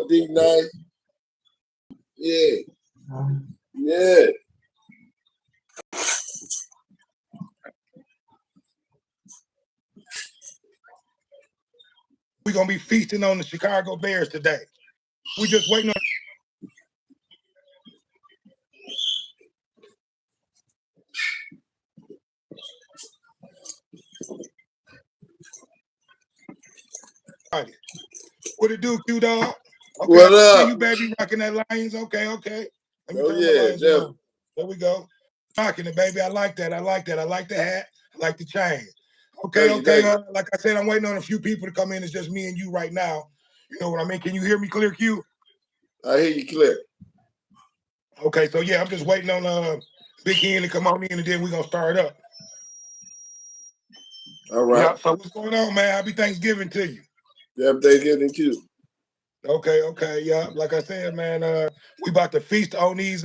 go, D. Nice. Yeah. Yeah. We're going to be feasting on the Chicago Bears today. We just waiting on. What it do, Q-Dog? Okay, What up? See you, baby, rocking that Lions. Okay. Let me turn yeah, my Lions on. There we go. Rocking it, baby. I like that. I like the hat. I like the chain. Okay. Like I said, I'm waiting on a few people to come in. It's just me and you right now. You know what I mean? Can you hear me clear, Q? I hear you clear. Okay, so yeah, I'm just waiting on Big Hen to come on in, and then we're gonna start up. All right. Yeah. So what's going on, man? Happy Thanksgiving to you. Happy Thanksgiving to you. Okay. Yeah. Like I said, man, we about to feast on these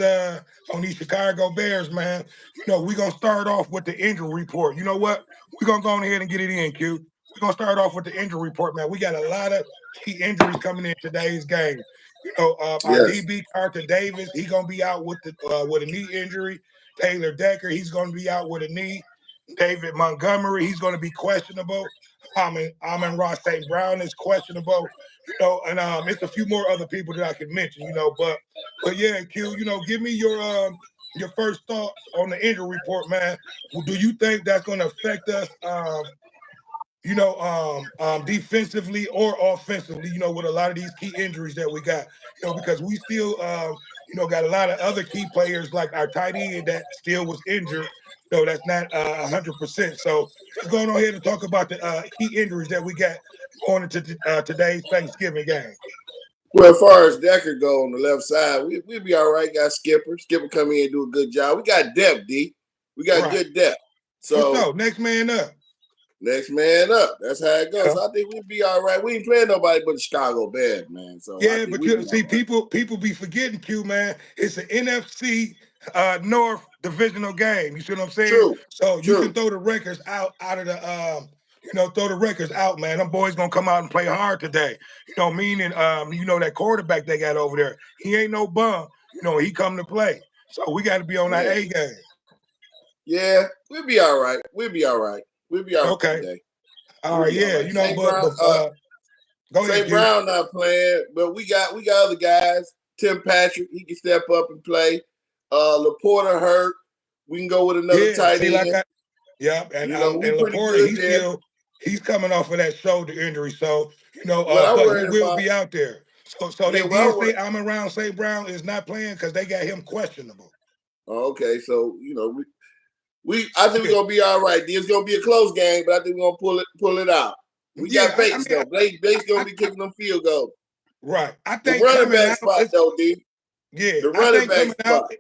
Chicago Bears, man. You know, we're gonna start off with the injury report. You know what? We're gonna go ahead and get it in, Q. We're gonna start off with the injury report, man. We got a lot of key injuries coming in today's game. You know, our DB Carter Davis, he's gonna be out with a knee injury. Taylor Decker, he's gonna be out with a knee. David Montgomery, he's gonna be questionable. Amon-Ra St. Brown is questionable. You know, and it's a few more other people that I can mention, you know, but yeah, Q, you know, give me your first thoughts on the injury report, man. Do you think that's going to affect us, defensively or offensively, you know, with a lot of these key injuries that we got, you know, because we still, got a lot of other key players like our tight end that still was injured. No, that's not 100%. So just going on ahead and talk about the key injuries that we got going into today's Thanksgiving game. Well, as far as Decker go on the left side, we'll be all right. Got Skipper. Skipper come in and do a good job. We got depth, D. We got good depth. So next man up. Next man up. That's how it goes. Yeah. So I think we'll be all right. We ain't playing nobody but the Chicago Bears, man. So yeah, but you see, people be forgetting, Q, man. It's an NFC North divisional game. You see what I'm saying? True. So you can throw the records out of the throw the records out, man. Them boys gonna come out and play hard today. You know, meaning that quarterback they got over there, he ain't no bum. You know, he come to play. So we got to be on that A game. Yeah, we'll be all right. We'll be all right today. All right, yeah. You know, go ahead. St. Brown not playing, but we got other guys. Tim Patrick, he can step up and play. Laporta hurt. We can go with another tight end. And Laporta, he's coming off of that shoulder injury, so but he will be out there. So they did say Amon-Ra St. Brown is not playing because they got him questionable. Okay, so I think we're gonna be all right. It's gonna be a close game, but I think we're gonna pull it out. We got Bates though. Bates gonna be kicking them field goals. Right. I think the running back spot though, D. Yeah, the running back spot.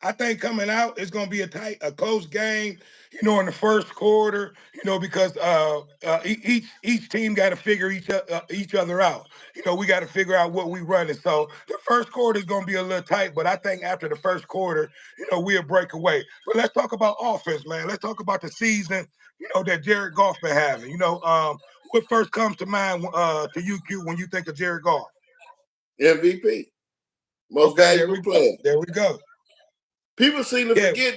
I think coming out it's gonna be a close game. In the first quarter, because each team got to figure each other out. We got to figure out what we running. So the first quarter is gonna be a little tight, but I think after the first quarter, we'll break away. But let's talk about offense, man. Let's talk about the season, that Jared Goff been having. What first comes to mind to you, Q, when you think of Jared Goff? MVP. Most valuable player. There we go. People seem to forget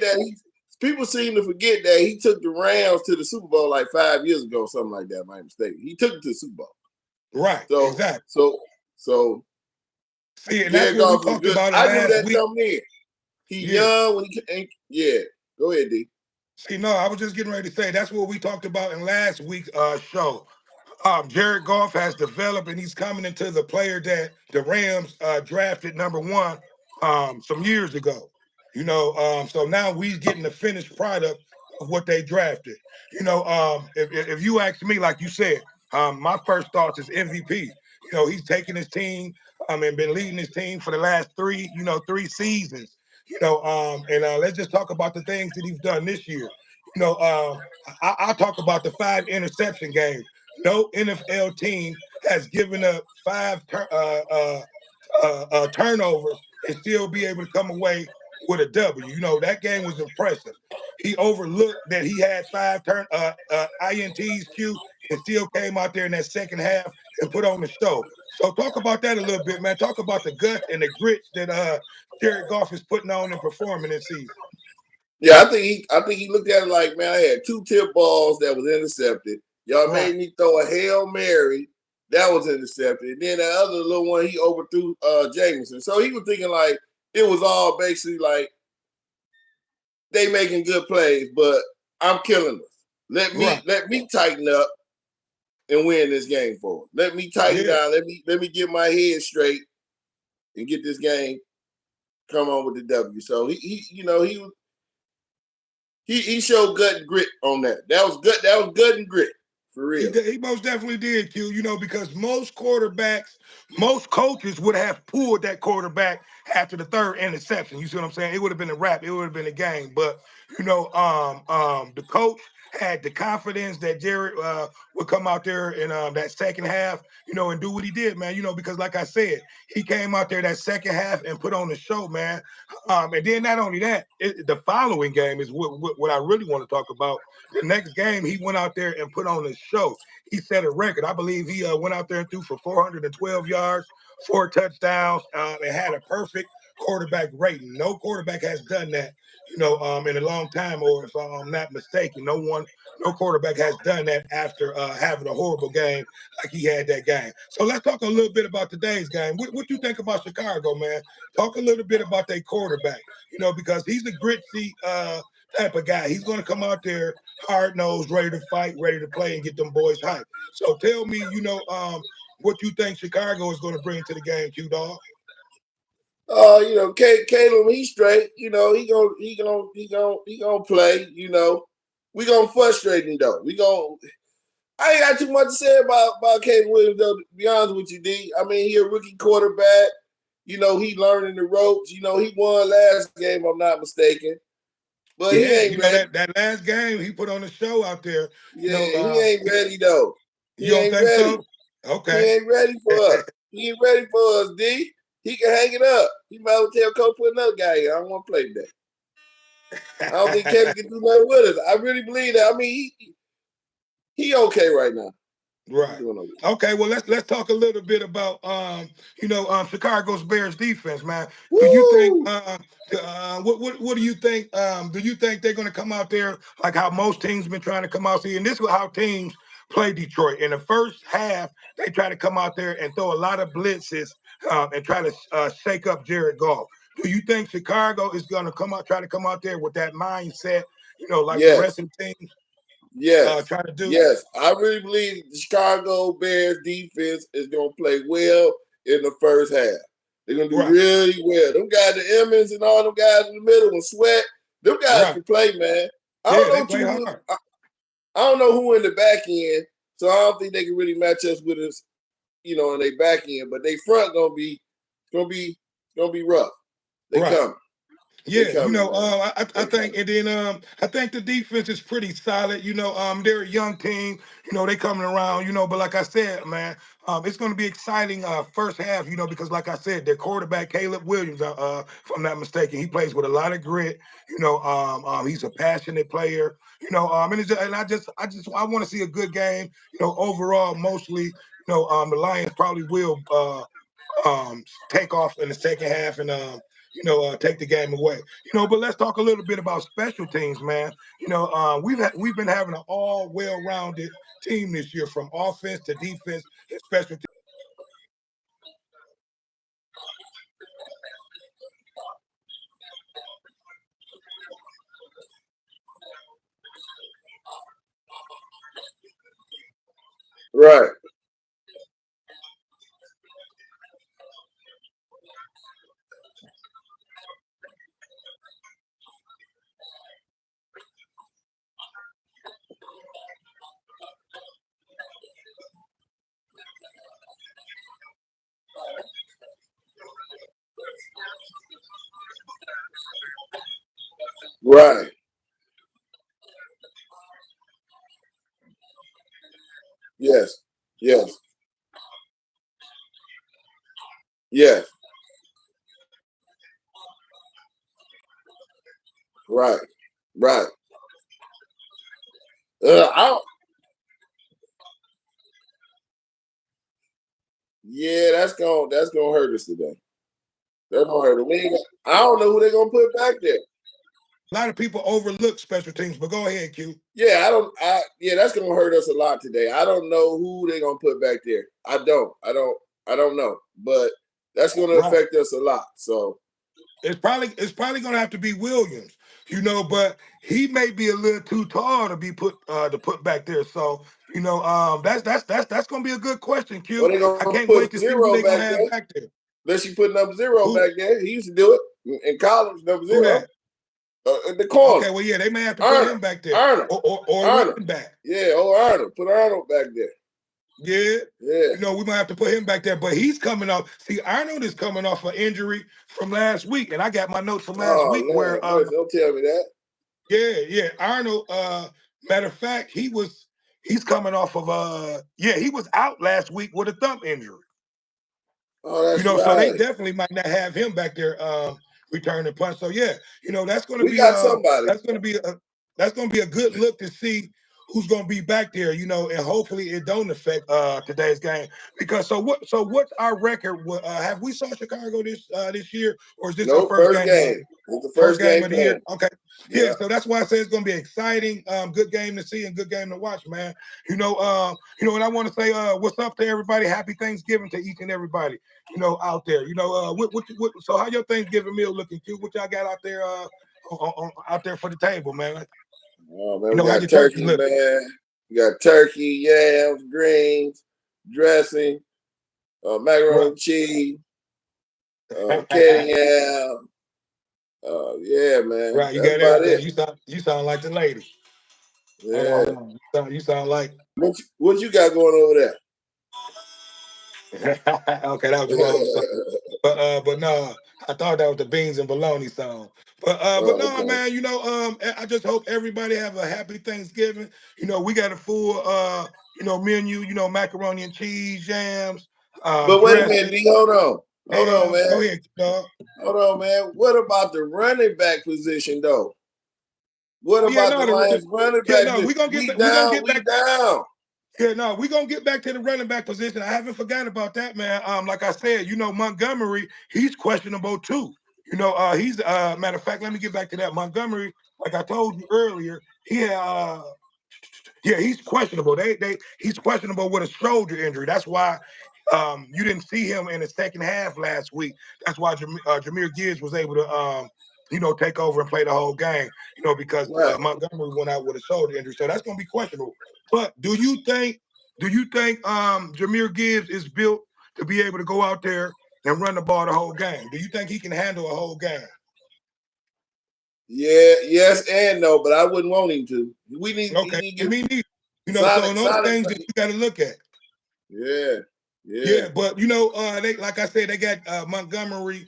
that he took the Rams to the Super Bowl like 5 years ago, something like that. My mistake. He took it to the Super Bowl. Right. So, exactly. So see, and that's what we talked about last week. Coming in. He young when he Go ahead, D. See, no, I was just getting ready to say that's what we talked about in last week's show. Jared Goff has developed, and he's coming into the player that the Rams drafted #1 some years ago. So now we're getting the finished product of what they drafted. If you ask me, like you said, my first thoughts is MVP. He's taking his team and been leading his team for the last three seasons. Let's just talk about the things that he's done this year. I'll talk about the 5 interception game. No NFL team has given up 5 turnovers and still be able to come away with a W. That game was impressive. He overlooked that he had 5 INTs, Q, and still came out there in that second half and put on the show. So talk about that a little bit, man. Talk about the guts and the grits that Jared Goff is putting on and performing this season. Yeah, I think he looked at it like, man, I had 2 tip balls that was intercepted. Y'all made me throw a Hail Mary that was intercepted. And then that other little one, he overthrew Jameson. So he was thinking like it was all basically like they making good plays, but I'm killing us. Let me tighten up and win this game for him. Let me tighten down. Let me get my head straight and get this game. Come on with the W. So he showed gut and grit on that. That was good. That was gut and grit. For real. He most definitely did, Q, because most quarterbacks, most coaches would have pulled that quarterback after the 3rd interception. You see what I'm saying? It would have been a wrap. It would have been a game. But, the coach had the confidence that Jared would come out there in that second half, and do what he did, man, because like I said, he came out there that second half and put on the show, man. And then not only that, the following game is what I really want to talk about. The next game, he went out there and put on a show. He set a record. I believe he went out there and threw for 412 yards, 4 touchdowns, and had a perfect quarterback rating. No quarterback has done that, in a long time, or if I'm not mistaken, no quarterback has done that after having a horrible game like he had that game. So let's talk a little bit about today's game. What you think about Chicago, man? Talk a little bit about their quarterback, because he's a gritty type of guy. He's going to come out there hard nosed, ready to fight, ready to play, and get them boys hyped. So tell me, what you think Chicago is going to bring to the game, Q Dog. Caleb, he's straight. He gonna play. We gonna frustrate him though. I ain't got too much to say about Caleb Williams though. To be honest with you, D. I mean, he a rookie quarterback. He learning the ropes. He won last game. I'm not mistaken. But he ain't ready. That last game he put on the show out there. Yeah, he ain't ready though. He you don't think ready. So? Okay. He ain't ready for us. He ain't ready for us, D. He can hang it up. He might well tell coach put another guy in. I don't want to play today. I don't think Kevin can do nothing with us. I really believe that. I mean, he okay right now. Right. Okay. Well, let's talk a little bit about Chicago's Bears defense, man. Woo! Do you think what do you think? Do you think they're going to come out there like how most teams been trying to come out here? And this is how teams play Detroit. In the first half, they try to come out there and throw a lot of blitzes and try to shake up Jared Goff. Do you think Chicago is going to try to come out there with that mindset? Like the rest of the teams. Yes. Try to do. Yes. I really believe the Chicago Bears defense is going to play well in the first half. They're going to do really well. Them guys, the Emmons and all them guys in the middle and Sweat, them guys can play, man. I don't know who in the back end, so I don't think they can really match us with us, in their back end. But they front gonna be rough. They coming. Yeah, I think, and then I think the defense is pretty solid. They're a young team. They coming around. But like I said, man, it's going to be exciting first half. Because like I said, their quarterback Caleb Williams, if I'm not mistaken, he plays with a lot of grit. He's a passionate player. And I want to see a good game. Overall, mostly, the Lions probably will take off in the second half and take the game away. But let's talk a little bit about special teams, man. We've been having an all well-rounded team this year, from offense to defense and special teams. Right. Right. Yes. Yes. Yes. Right. Right. Yeah, that's gonna hurt us today. They're gonna hurt us. I don't know who they're gonna put back there. A lot of people overlook special teams, but go ahead, Q. Yeah, yeah, that's gonna hurt us a lot today. I don't know who they're gonna put back there. I don't know. But that's gonna affect us a lot. So it's probably gonna have to be Williams, but he may be a little too tall to be put back there. So, that's gonna be a good question, or Q. they're I gonna can't wait put to see who zero they're gonna back have there. back there. Unless you put number zero Who? back there. He used to do it in college, number Who zero. that? In the corner. Okay, well, yeah, they may have to put Arnold. him back there. Arnold. Or Arnold. running back. Yeah, Arnold. Put Arnold back there. Yeah. Yeah. We might have to put him back there, but he's coming off. See, Arnold is coming off an injury from last week, and I got my notes from last week where Lord, don't tell me that. Yeah. Arnold, matter of fact, he's coming off of he was out last week with a thumb injury. Oh, that's So they right. definitely might not have him back there returning punch. So yeah, that's gonna We be got somebody. that's gonna be a good look to see who's gonna be back there, and hopefully it don't affect today's game. Because what's our record? Have we saw Chicago this year, or is this our Nope, first first game? game. It's the first game of the year. Okay. Yeah. So that's why I say it's gonna be exciting, good game to see and good game to watch, man. And I want to say what's up to everybody. Happy Thanksgiving to each and everybody, out there. So how your Thanksgiving meal looking, Q? What y'all got out there out there for the table, man? Oh man, we How got your turkey, looking? man. We got turkey, yams, greens, dressing, macaroni and cheese, candy yam. Yeah, man. Right, you That's got about everything. it. You sound like the lady. Yeah. You sound like What you got going over there? okay, that was the wrong song. But no, I thought that was the Beans and Bologna song. But no, okay. man, I just hope everybody have a happy Thanksgiving. We got a full menu, macaroni and cheese, jams, But wait a minute, D, hold on, man. Go ahead, dog. Hold on, man. What about the running back position though? What about the Lions running back? We're gonna get We down. Yeah, no, we're gonna get back to the running back position. I haven't forgotten about that, man. Like I said, Montgomery, he's questionable too. He's matter of fact, let me get back to that. Montgomery, like I told you earlier, he's questionable. He's questionable with a shoulder injury. That's why you didn't see him in the second half last week. That's why Jahmyr Gibbs was able to take over and play the whole game, because Montgomery went out with a shoulder injury. So that's gonna be questionable. But do you think Jahmyr Gibbs is built to be able to go out there and run the ball the whole game? Do you think he can handle a whole game? Yeah, yes and no, but I wouldn't want him to. We need me neither. Sonic, so those things that you got to look at. Yeah, but they, like I said, they got Montgomery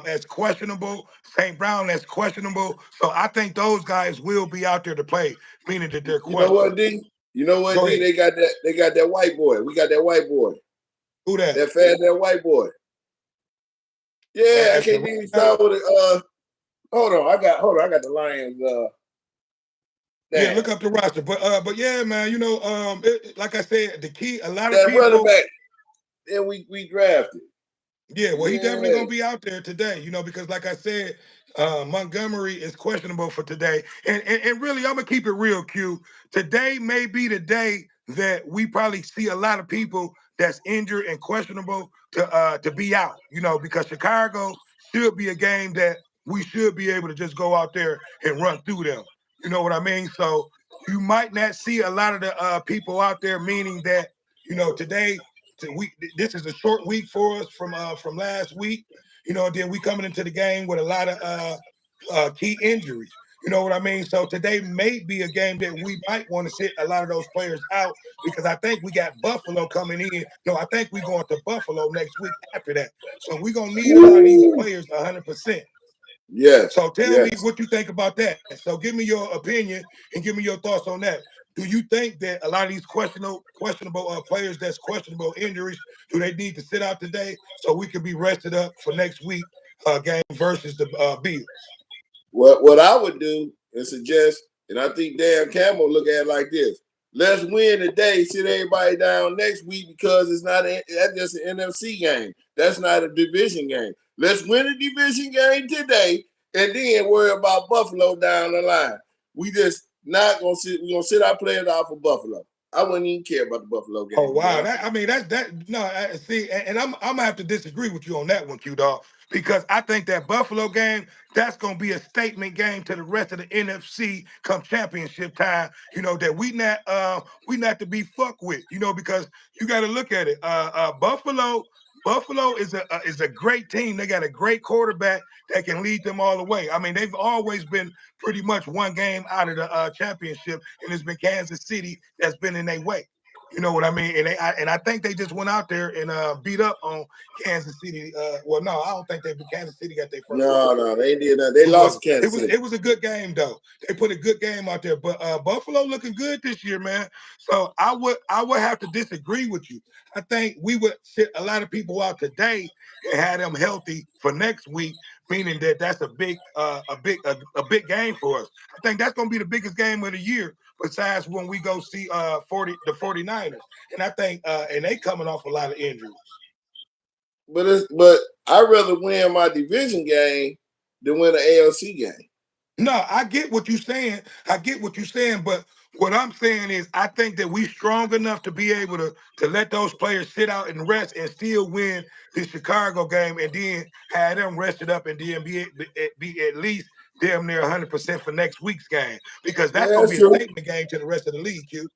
as questionable, St. Brown as questionable. So I think those guys will be out there to play, meaning that they're questionable. You know what, D? They got that white boy. We got that white boy. Who that? That white boy. Yeah, I can't even start with it. Hold on, I got the Lions. Yeah, look up the roster, but yeah, man, like I said, the key. A lot of that people. Running back. And we drafted. Yeah, well, he definitely gonna be out there today, because like I said, Montgomery is questionable for today. And really, I'm gonna keep it real, Q. Today may be the day that we probably see a lot of people that's injured and questionable to be out, because Chicago should be a game that we should be able to just go out there and run through them. You know what I mean? So you might not see a lot of the people out there, meaning that, today this is a short week for us from last week. Then we coming into the game with a lot of key injuries. You know what I mean? So today may be a game that we might want to sit a lot of those players out, because I think we got Buffalo coming in. No, I think we're going to Buffalo next week after that. So we're going to need a lot of these players 100%. Yes. So tell me what you think about that. So give me your opinion and give me your thoughts on that. Do you think that a lot of these questionable players that's questionable injuries, do they need to sit out today so we can be rested up for next week game versus the Bills? What I would do and suggest, and I think Dan Campbell look at it like this: Let's win today, sit everybody down next week because that's just an NFC game. That's not a division game. Let's win a division game today and then worry about Buffalo down the line. We just not gonna sit. We're gonna sit our players out for Buffalo. I wouldn't even care about the Buffalo game. Oh wow! That no. See, and I'm gonna have to disagree with you on that one, Q Dog, because I think that Buffalo game that's gonna be a statement game to the rest of the NFC come championship time. That we not to be fucked with. Because you got to look at it. Buffalo is a great team. They got a great quarterback that can lead them all the way. I mean, they've always been pretty much one game out of the championship, and it's been Kansas City that's been in their way. You know what I mean? And I think they just went out there and beat up on Kansas City. Well, no, I don't think Kansas City got their first. No, they did not. They lost Kansas City. It was a good game though. They put a good game out there. But Buffalo looking good this year, man. So I would have to disagree with you. I think we would sit a lot of people out today and have them healthy for next week, meaning that that's a big game for us. I think that's going to be the biggest game of the year. Besides when we go see the 49ers. And I think and they coming off a lot of injuries. But I'd rather win my division game than win an ALC game. No, I get what you're saying. But what I'm saying is I think that we strong enough to be able to let those players sit out and rest and still win the Chicago game and then have them rested up and then be at least damn near 100% for next week's game, because that's going to be a statement game to the rest of the league, Q.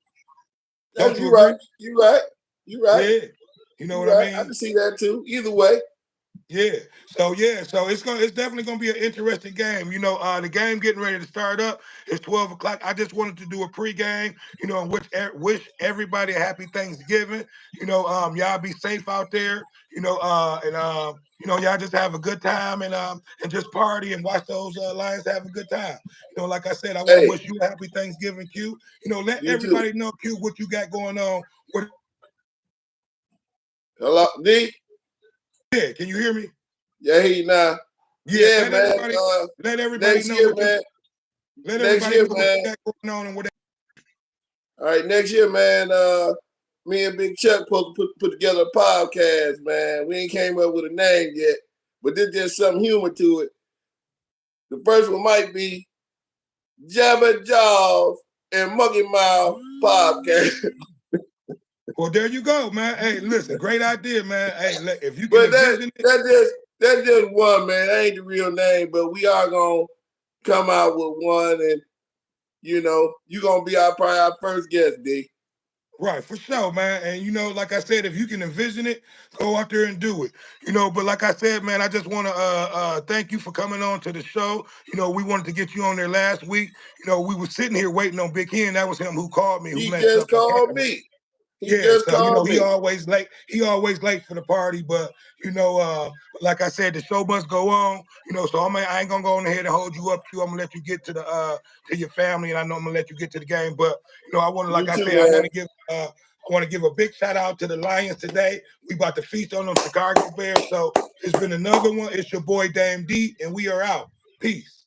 Don't you agree? You're right. Yeah. You know what I mean? I can see that too. Either way. Yeah. So it's definitely gonna be an interesting game. The game getting ready to start up. It's 12 o'clock. I just wanted to do a pregame, and wish everybody a happy Thanksgiving. Y'all be safe out there, y'all just have a good time and just party and watch those Lions have a good time. Like I said, I want to wish you a happy Thanksgiving, Q. Let everybody know, Q, what you got going on. Hello, D? Yeah, can you hear me? Yeah, I hear you now. Yeah, man. Let everybody know what man. Let everybody know what you got going on and whatever. All right, next year, man. Me and Big Chuck supposed to put together a podcast, man. We ain't came up with a name yet, but there's just some humor to it. The first one might be Jabba Jaws and Monkey Mouth Podcast. Well, there you go, man. Hey, listen, great idea, man. Hey, if you can envision it. That's just one, man. That ain't the real name, but we are going to come out with one, and, you're going to be probably our first guest, D. Right, for sure, man. And, like I said, if you can envision it, go out there and do it. But like I said, man, I just want to thank you for coming on to the show. We wanted to get you on there last week. We were sitting here waiting on Big Hen. That was him who called me. He just called me. He always late. He always late for the party, but like I said, the show must go on. So I ain't gonna go on ahead and hold you up. I'm gonna let you get to to your family, and I know I'm gonna let you get to the game. But I want to, I want to give a big shout out to the Lions today. We about to feast on them Chicago Bears. So it's been another one. It's your boy Dame D, and we are out. Peace.